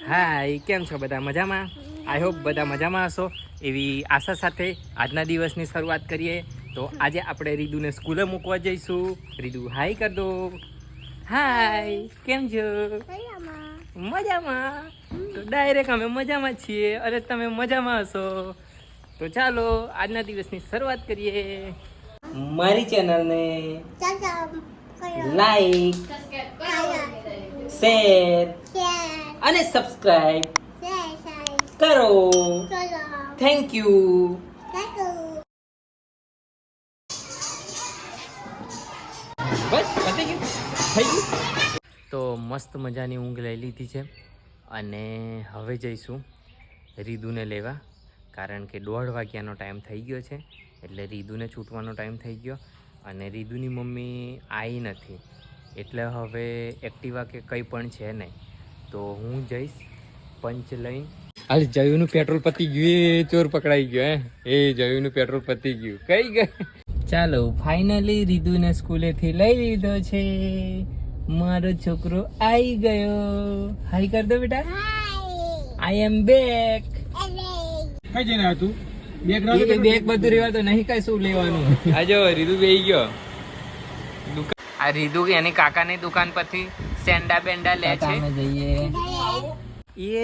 હાય, કેમ છો બધા? મજામાં? આઈ હોપ બધા મજામાં હશો એવી આશા સાથે આજના દિવસની શરૂઆત કરીએ. તો આજે આપણે રીદુને સ્કૂલે મૂકવા જઈશું. રીદુ હાય કર દો. હાય, કેમ છો? મજામાં. તો ડાયરેક્ટ અમે મજામાં છીએ. અરે તમે મજામાં હશો તો ચાલો આજના દિવસની શરૂઆત કરીએ. મારી ચેનલને લાઈક, શેર અને સબસ્ક્રાઇબ કરો. Thank you. બસ પતી ગયું, થઈ ગયું. તો મસ્ત મજાની ઊંઘ લઈ લીધી છે અને હવે જઈશું રીદુને લેવા, કારણ કે 1:30 વાગ્યાનો ટાઈમ થઈ ગયો છે. એટલે રીદુને છૂટવાનો ટાઈમ થઈ ગયો અને રીદુની મમ્મી આવી નથી, એટલે હવે એક્ટિવા કે કંઈ પણ છે નહીં. તો હું જઈશ પંચ લઈને. હાલ, જયુનું પેટ્રોલ પતી ગયું. એ ચોર પકડાઈ ગયો. એ જયુનું પેટ્રોલ પતી ગયું. કઈ ગયું? ચાલો, ફાઇનલી રીદુને સ્કૂલેથી લઈ લીધો છે. મારો છોકરો આવી ગયો. હાય કર દો બેટા. આઈ એમ બેક. કઈ જઈને આવ્યો તું? બેગ બધું રહેવા તો નહીં, કઈ શું લેવાનું. આ જો રીદુ બેહી ગયો. આ રીદુ એની કાકાની દુકાન પરથી સેન્ડા બેન્ડા લે છે. અમે જઈએ.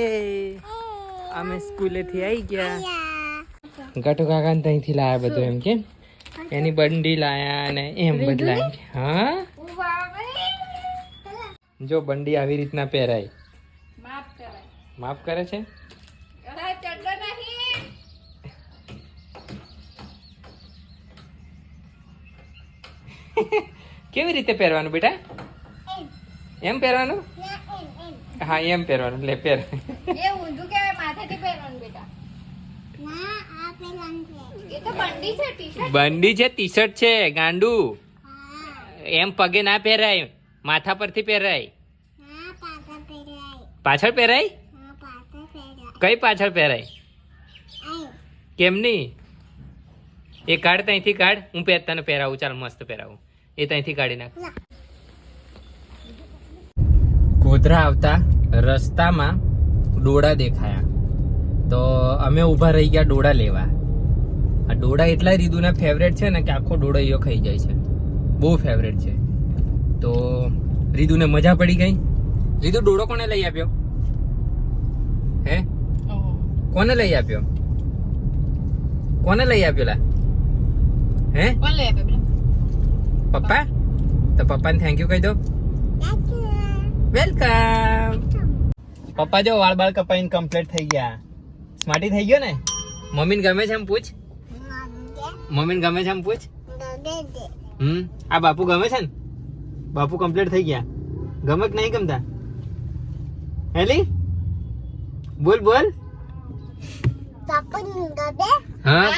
અમે સ્કૂલેથી આવી ગયા. ગટુ કાકાને ત્યાંથી લાયા બધું, એમ કે એની બંડી લાયા અને એમ બદલાય. હા, જો બંડી આવી રીતના પહેરાય. માફ કરે છે. કેવી રીતે પહેરવાનું બેટા? એમ પહેરવાનું? હા, એમ પહેરવાનું. લે પહેર. બંડી છે, ટી શર્ટ છે. ગાંડુ એમ પગે ના પહેરાય, માથા પરથી પહેરાય. પાછળ પહેરાય? કઈ પાછળ પહેરાય? કેમની? એ કાઢ, ત્યાંથી કાઢ. હું તને પહેરાવું. ચાલ, મસ્ત પહેરાવું. એ ત્યાંથી કાઢી નાખ. ગોધરા આવતા રસ્તામાં ડોડા દેખાયા તો અમે ઊભા રહી ગયા ડોડા લેવા. આ ડોડા એટલા રીદુના ફેવરેટ છે ને કે આખો ડોડો યો ખાઈ જાય છે. બહુ ફેવરેટ છે. તો રીદુને મજા પડી ગઈ. રીદુ, ડોડો કોને લઈ આપ્યો? હે, કોને લઈ આપ્યો? કોને લઈ આપ્યો લા? હે, કોણ લઈ આપ્યો? પપ્પા? તો પપ્પાને થેન્ક યુ કહી દો. વેલકમ. પપ્પા જો વાળ બાળ કપાઈને કમ્પ્લીટ થઈ ગયા. સ્માર્ટી થઈ ગયો ને? મમ્મીને ગમે છે એમ પૂછ. મમ્મીને ગમે છે એમ પૂછ. આ બાપુ ગમે છે ને? બાપુ કમ્પ્લીટ થઈ ગયા. ગમે કે નહીં ગમતા? હેલી બોલ બોલ. હા,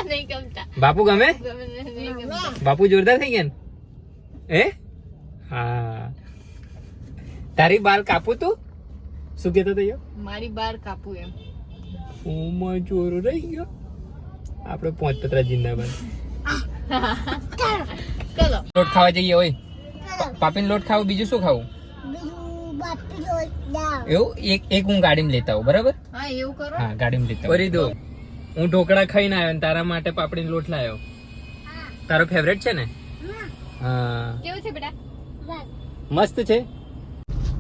બાપુ ગમે? બાપુ જોરદાર થઈ ગયા ને? એ હા. તારી બાલ કાપું તું? શું કહેતો તો? મારી બાર કાપું એમ. ઓમાં ચોરો રહી ગયો. આપણે 5 પતરા જિંદાબાદ. ચલો લોટ ખાવા જઈએ. ઓય પાપીને લોટ ખાવું. બીજું શું ખાવું? એવું એક હું ગાડીમાં લેતા આવું. બરાબર? હા, એવું કરો. હા, ગાડીમાં લેતા કરી દો. હું ઢોકળા ખાઈને આવ્યો ને તારા માટે પાપડીનો લોટ લાવ્યો. તારો ફેવરેટ છે ને? હા. કેવું છે બેટા? મસ્ત છે.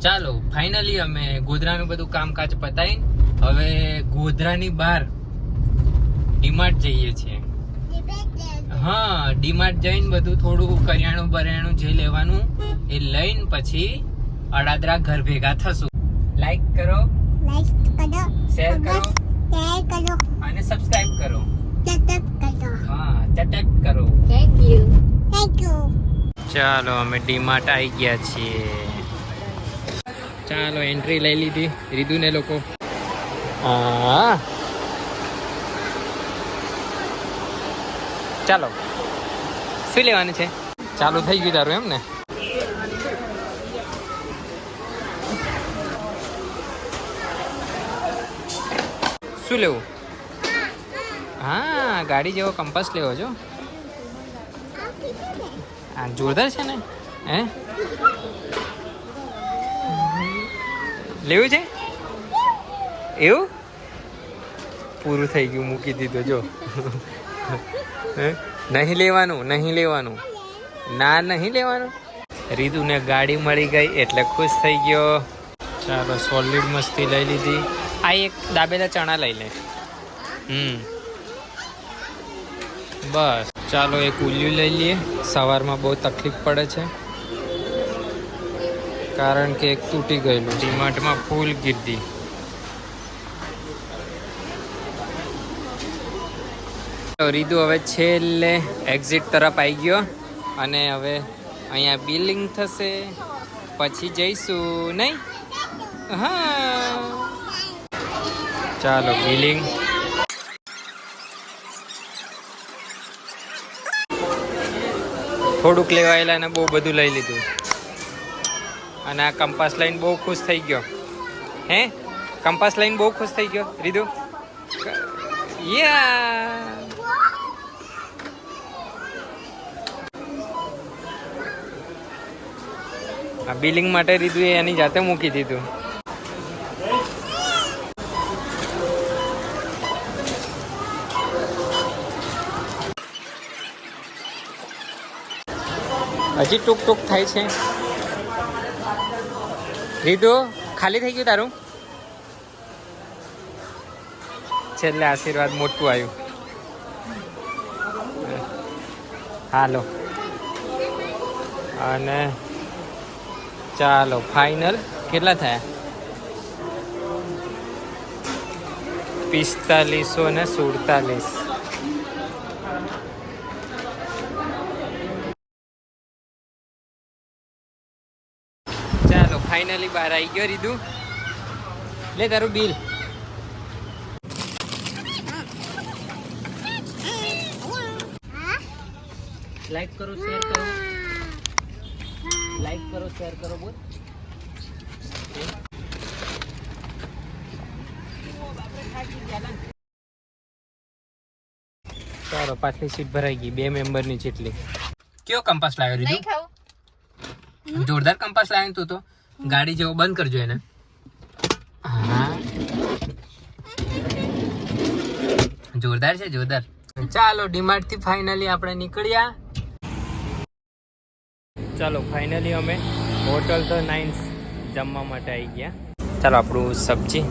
ચાલો, ફાઇનલી અમે ગોધરાનું બધું કામકાજ પતાવીને હવે ગોધરાની બહાર ડીમાર્ટ જઈએ છીએ. હા, ડીમાર્ટ જઈને બધું થોડું કરિયાણું બરિયાણું જે લેવાનું એ લઈને પછી અડાદરા ઘર ભેગા થશું. લાઈક કરો, શેર કરો અને સબસ્ક્રાઇબ કરો. હા, ચટક કરો. Thank you. ચાલો, અમે ડીમાર્ટ આવી ગયા છીએ. ચાલો, એન્ટ્રી લઈ લીધી રીદુને લોકો. હા, ચાલો. શું લેવાનું છે? ચાલુ થઈ ગયું તારું એમ ને? શું લેવું? હા, ગાડી જેવો કંપાસ લેવો છો. આ જોરદાર છે ને? હે, લેવું છે? એવું પૂરું થઈ ગયું, મૂકી દીધું જો. હે? નહીં લેવાનું, નહીં લેવાનું, ના નહીં લેવાનું. રીતુને ગાડી મળી ગઈ એટલે ખુશ થઈ ગયો. ચાલો સોલિડ મસ્તી લઈ લીધી. આ એક દાબેલા ચણા લઈ લે. બસ ચાલો એક ઉલ્યું લઈ લઈએ. સવારમાં બહુ તકલીફ પડે છે કારણ કે એક તૂટી ગયેલું. ડીમાર્ટમાં ફૂલ ગીર્દી. રીતુ હવે છેલ્લે એક્ઝિટ તરફ આવી ગયો અને હવે અહીંયા બિલિંગ થશે, પછી જઈશું નહીં. હા ચાલો બિલિંગ. થોડુંક લેવાયેલા ને બહુ બધું લઈ લીધું. અને આ કંપાસ લઈને બહુ ખુશ થઈ ગયો. હે કંપાસ લઈને બહુ ખુશ થઈ ગયો રીતુ. યા આ બિલિંગ માટે રીતુ એની જાતે મૂકી દીધું. હજી ટૂંક ટૂંક થાય છે. રીતુ ખાલી થઈ ગયું તારું. છેલ્લે આશીર્વાદ મોટું આવ્યું. હાલો અને ચાલો ફાઇનલ કેટલા થયા? 4547. ચાલો ફાઇનલી બહાર આવી ગયો રીતુ. લે તારું બિલ. લાઈક કરો, શેર કરો, લાઈક કરો, શેર કરો. બોલ. ચાલો પાછલી સીટ ભરાઈ ગઈ 2 મેમ્બરની જેટલી. કયો કંપાસ લાવ્યો નહીં રીતુ? ખાવું. જોરદાર કંપાસ લાવ્યો તું તો. ગાડી જેવો બંધ કરજો એને. હા જોરદાર છે, જોરદાર. ચાલો ડીમાર્ટ થી ફાઇનલી આપણે નીકળ્યા. ચાલો ફાઇનલી અમે હોટલ ધ નાઇન્સ જમવા માટે આવી ગયા. ચાલો આપણું સબ્જી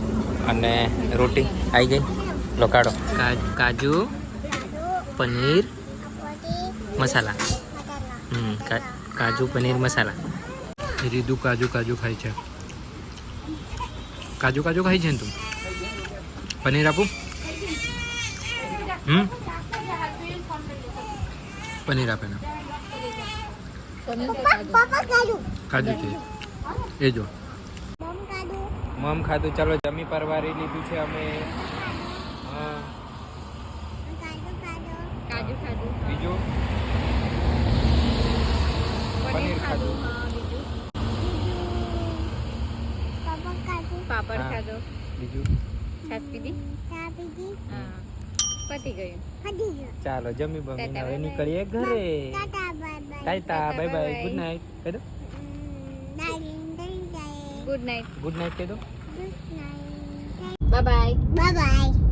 અને રોટી આવી ગઈ. લોકાડો કાજુ પનીર મસાલા. કાજુ પનીર મસાલા. રીતુ કાજુ કાજુ ખાય છે. કાજુ કાજુ ખાઈ છે ને તું? પનીર આપું? પનીર આપે ને. કાજુ છે એ જો મમ ખાધું. ચાલો જમી પરવારી લીધું છે અમે. કાજુ ખાધું. બીજું પનીર ખાધું. પાપડ હા. ખાધો. બીજું છાશ પીધી. હા પતી ગયું. ચાલો જમી બમીને હવે નીકળીએ ઘરે. Tata bye bye good night કહી દો. Good night. ગુડ નાઇટ કહી દો. Bye bye. Bye bye.